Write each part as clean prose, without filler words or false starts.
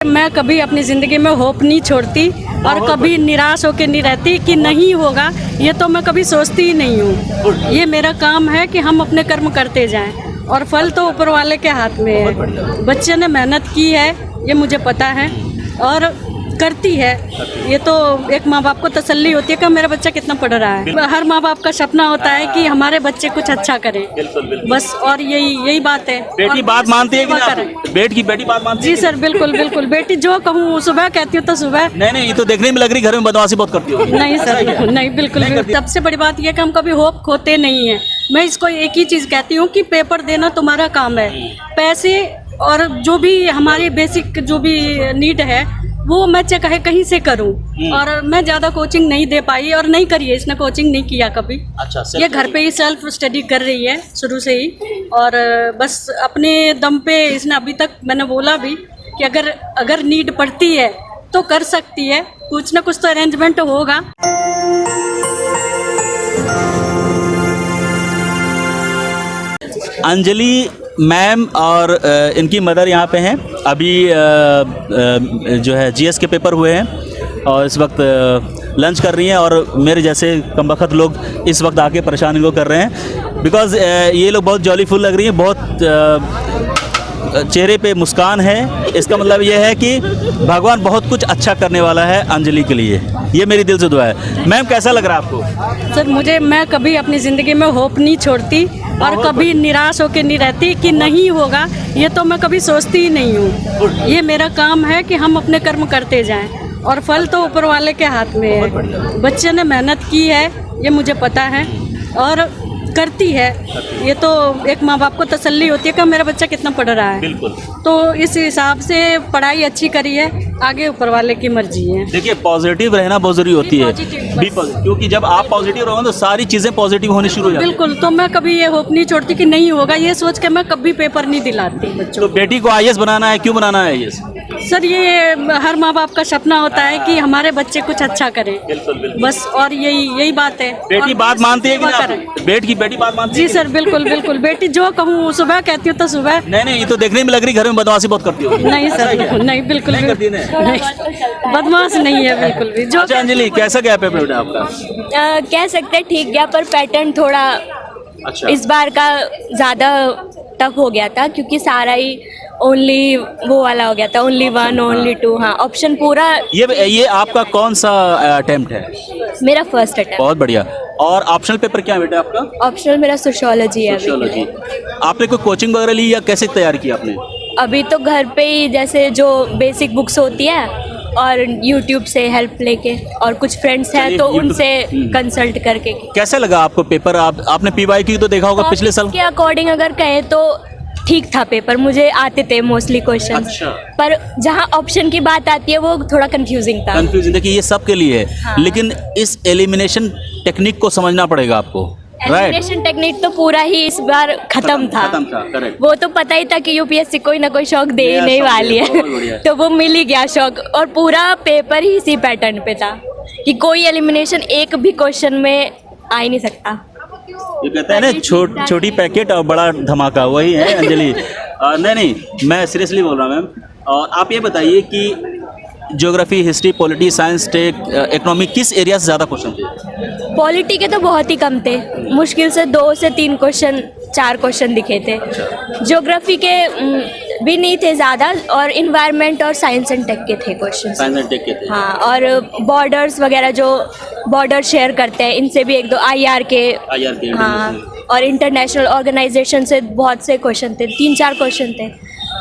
मैं कभी अपनी ज़िंदगी में होप नहीं छोड़ती और कभी निराश होकर नहीं रहती कि नहीं होगा, ये तो मैं कभी सोचती ही नहीं हूँ। ये मेरा काम है कि हम अपने कर्म करते जाएं और फल तो ऊपर वाले के हाथ में है। बच्चे ने मेहनत की है, ये मुझे पता है और करती है। ये तो एक माँ बाप को तसल्ली होती है कि मेरा बच्चा कितना पढ़ रहा है। हर माँ बाप का सपना होता है कि हमारे बच्चे कुछ अच्छा करें, बस। और यही बात है। बेटी बात मानती है कि नहीं? बेटी बात मानती है? जी सर, बिल्कुल बिल्कुल। बेटी जो कहूँ सुबह कहती हूँ तो सुबह। नहीं, ये तो देखने में लग रही घर में बदमाशी बहुत करती हो। नहीं सर, नहीं, बिल्कुल। सबसे बड़ी बात यह कि हम कभी होप खोते नहीं है। मैं इसको एक ही चीज़ कहती हूँ कि पेपर देना तुम्हारा काम है। पैसे और जो भी हमारे बेसिक जो भी नीड है वो मैं चाहे कहीं से करूं। और मैं ज़्यादा कोचिंग नहीं दे पाई और नहीं करी है, इसने कोचिंग नहीं किया कभी। अच्छा, ये घर पे ही सेल्फ स्टडी कर रही है शुरू से ही। और बस अपने दम पे इसने अभी तक, मैंने बोला भी कि अगर नीड पड़ती है तो कर सकती है, कुछ ना कुछ तो अरेंजमेंट होगा। अंजलि मैम और इनकी मदर यहाँ पे हैं। अभी जो है जीएस के पेपर हुए हैं और इस वक्त लंच कर रही हैं और मेरे जैसे कमबख्त लोग इस वक्त आके परेशान इनको कर रहे हैं। बिकॉज़ ये लोग बहुत जॉलीफुल लग रही हैं, बहुत चेहरे पे मुस्कान है। इसका मतलब ये है कि भगवान बहुत कुछ अच्छा करने वाला है अंजलि के लिए। ये मेरी दिल से दुआ है। मैम कैसा लग रहा है आपको? सर, मैं कभी अपनी ज़िंदगी में होप नहीं छोड़ती और कभी निराश होकर नहीं रहती कि नहीं होगा, ये तो मैं कभी सोचती ही नहीं हूँ। ये मेरा काम है कि हम अपने कर्म करते जाएं और फल तो ऊपर वाले के हाथ में है। बच्चे ने मेहनत की है, ये मुझे पता है और करती है। ये तो एक माँ बाप को तसल्ली होती है कि मेरा बच्चा कितना पढ़ रहा है। बिल्कुल। तो इस हिसाब से पढ़ाई अच्छी करी है, आगे ऊपर वाले की मर्जी है। देखिए, पॉजिटिव रहना बहुत जरूरी होती है, क्योंकि जब आप पॉजिटिव रहोगे तो सारी चीज़ें पॉजिटिव होनी शुरू हो जाती है। बिल्कुल। तो मैं कभी ये होप नहीं छोड़ती कि नहीं होगा, ये सोच के मैं कभी पेपर नहीं दिलाती बच्चों तो बेटी को आईएएस बनाना है, क्यों बनाना है आईएएस? सर, ये हर माँ बाप का सपना होता है कि हमारे बच्चे कुछ अच्छा करें, बस। और यही बात है। बेटी बात मानती है कि नहीं? बेटी बात मानती है? जी सर, बिल्कुल बिल्कुल। बेटी जो कहूँ सुबह कहती हूँ तो सुबह। नहीं, ये तो देखने में लग रही घर में बदमाशी बहुत करती हो। नहीं सर, नहीं, बिल्कुल नहीं करती नहीं, बदमाश नहीं है बिल्कुल भी। जो अच्छा अंजलि, कैसा गया पेपर बेटा आपका? कह सकते हैं ठीक गया, पर पैटर्न थोड़ा अच्छा, इस बार का ज़्यादा टफ हो गया था क्योंकि सारा ही ओनली वो वाला हो गया था, ओनली 1 ओनली 2। हाँ, ऑप्शन पूरा। ये आपका कौन सा अटेम्प्ट है? मेरा फर्स्ट अटेम्प्ट। बहुत बढ़िया। और ऑप्शनल पेपर क्या है बेटा आपका? ऑप्शनल मेरा सोशियोलॉजी है। सोशियोलॉजी। आपने कोई कोचिंग वगैरह ली या कैसे तैयार की आपने? अभी तो घर पे ही, जैसे जो बेसिक बुक्स होती है और यूट्यूब से हेल्प लेके, और कुछ फ्रेंड्स हैं तो उनसे कंसल्ट करके। कैसा लगा आपको पेपर? आपने पीवाईक्यू तो देखा होगा पिछले साल के अकॉर्डिंग अगर कहें तो ठीक था पेपर, मुझे आते थे मोस्टली क्वेश्चन। अच्छा। पर जहाँ ऑप्शन की बात आती है वो थोड़ा कंफ्यूजिंग था। देखिए, ये सब के लिए है। हाँ। लेकिन इस एलिमिनेशन टेक्निक को समझना पड़ेगा आपको। एलिमिनेशन टेक्निक तो पूरा ही इस बार खत्म था। करेक्ट। वो तो पता ही था कि यूपीएससी कोई ना कोई शौक दे ही नहीं वाली है, तो वो मिल ही गया शौक। और पूरा पेपर ही इसी पैटर्न पे था कि कोई एलिमिनेशन एक भी क्वेश्चन में आ ही नहीं सकता। ये कहते हैं ना, छोटी पैकेट और बड़ा धमाका, वही है अंजलि। नहीं, मैं सीरियसली बोल रहा हूँ मैम। और आप ये बताइए कि geography, history, polity, science, tech, economy, किस एरिया से ज़्यादा क्वेश्चन थे? पॉलिटी के तो बहुत ही कम थे, मुश्किल से 2 से 3 क्वेश्चन, 4 क्वेश्चन दिखे थे। ज्योग्राफी के भी नहीं थे ज़्यादा, और इन्वायरमेंट और साइंस एंड टेक के थे क्वेश्चन। साइंस एंड टेक के थे। हाँ, और बॉर्डर्स वगैरह जो बॉर्डर शेयर करते हैं, इनसे भी 1-2 आईआर के। हाँ, और इंटरनेशनल ऑर्गेनाइजेशन से बहुत से क्वेश्चन थे, 3-4 क्वेश्चन थे।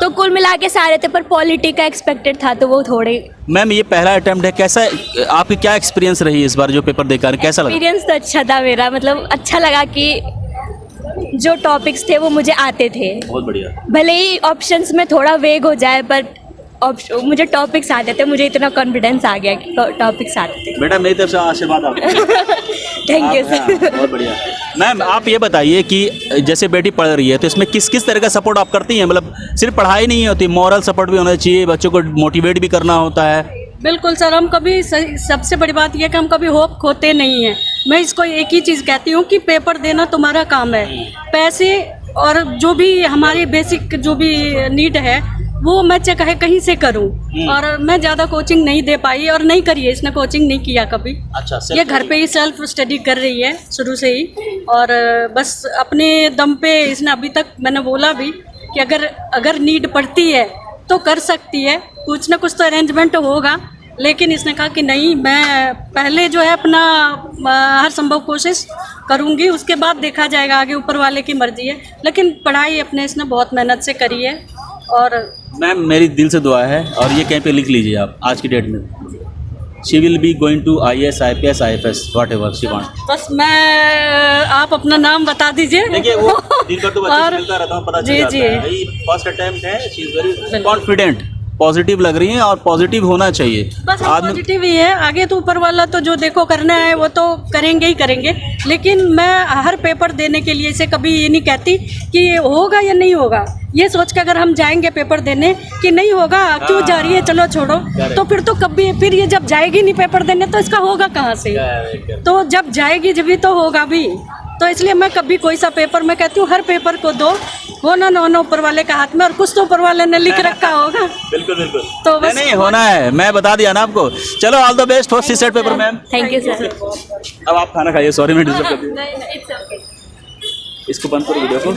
तो कुल मिला के सारे थे, पर पॉलिटी का एक्सपेक्टेड था तो वो थोड़े। मैम, ये पहला अटेम्प्ट है, कैसा आपकी क्या एक्सपीरियंस रही इस बार जो पेपर देकर? कैसा लगा? एक्सपीरियंस तो अच्छा था मेरा, मतलब अच्छा लगा कि जो टॉपिक्स थे वो मुझे आते थे। बहुत बढ़िया। भले ही ऑप्शंस में थोड़ा वेग हो जाए, पर मुझे टॉपिक्स आते थे, मुझे इतना कॉन्फिडेंस आ गया कि टॉपिक्स आते थे। बेटा, मेरी तरफ से आशीर्वाद आपको। Thank you sir. बहुत बढ़िया। मैम, आप ये बताइए कि जैसे बेटी पढ़ रही है तो इसमें किस किस तरह का सपोर्ट आप करती हैं? मतलब सिर्फ पढ़ाई नहीं होती, मॉरल सपोर्ट भी होना चाहिए, बच्चों को मोटिवेट भी करना होता है। बिल्कुल सर, हम कभी, सबसे बड़ी बात यह कि हम कभी होप खोते नहीं हैं। मैं इसको एक ही चीज़ कहती हूँ कि पेपर देना तुम्हारा काम है। पैसे और जो भी हमारी बेसिक जो भी नीड है वो मैं चाहे कहीं से करूं। और मैं ज़्यादा कोचिंग नहीं दे पाई और नहीं करी है, इसने कोचिंग नहीं किया कभी। अच्छा, ये घर पे ही सेल्फ स्टडी कर रही है शुरू से ही, और बस अपने दम पे इसने अभी तक, मैंने बोला भी कि अगर नीड पड़ती है तो कर सकती है, कुछ ना कुछ तो अरेंजमेंट होगा। लेकिन इसने कहा कि नहीं, मैं पहले जो है अपना हर संभव कोशिश करूंगी, उसके बाद देखा जाएगा, आगे ऊपर वाले की मर्जी है। लेकिन पढ़ाई अपने इसने बहुत मेहनत से करी है। और मैम मेरी दिल से दुआ है, और ये कहीं पे लिख लीजिए आप आज की डेट में, she will be going to IAS IPS IFS whatever she want. बस मैं, आप अपना नाम बता दीजिए। देखिए वो दिन भर तो बच्चे और- से मिलता रहता हूँ, पता चल जी, जाता जी। है। भाई फर्स्ट अटेम्प्ट है, she is very confident, positive लग रही हैं, और पॉजिटिव होना चाहिए। बस हम आदमी पॉजिटिव ही है, आगे तो ऊपर वाला तो जो देखो करना है वो तो करेंगे ही करेंगे। लेकिन मैं हर पेपर देने के लिए इसे कभी ये नहीं कहती कि होगा या नहीं होगा। ये सोच के अगर हम जाएंगे पेपर देने कि नहीं होगा, क्यों जा रही है, चलो छोड़ो, तो फिर तो कभी, फिर ये जब जाएगी नहीं पेपर देने तो इसका होगा कहाँ से? तो जब जाएगी जब भी तो होगा भी। तो इसलिए मैं कभी कोई सा पेपर, मैं कहती हूँ हर पेपर को दो, होना न होना ऊपर वाले का हाथ में, और कुछ तो ऊपर वाले ने लिख रखा होगा। बिल्कुल बिल्कुल, तो बस नहीं होना है, मैं बता दिया ना आपको। चलो all the best for CSAT paper ma'am. Thank you sir. अब आप खाना खाइए, सॉरी मैं डिस्टर्ब कर दिया। इसको बंद करो वीडियो को।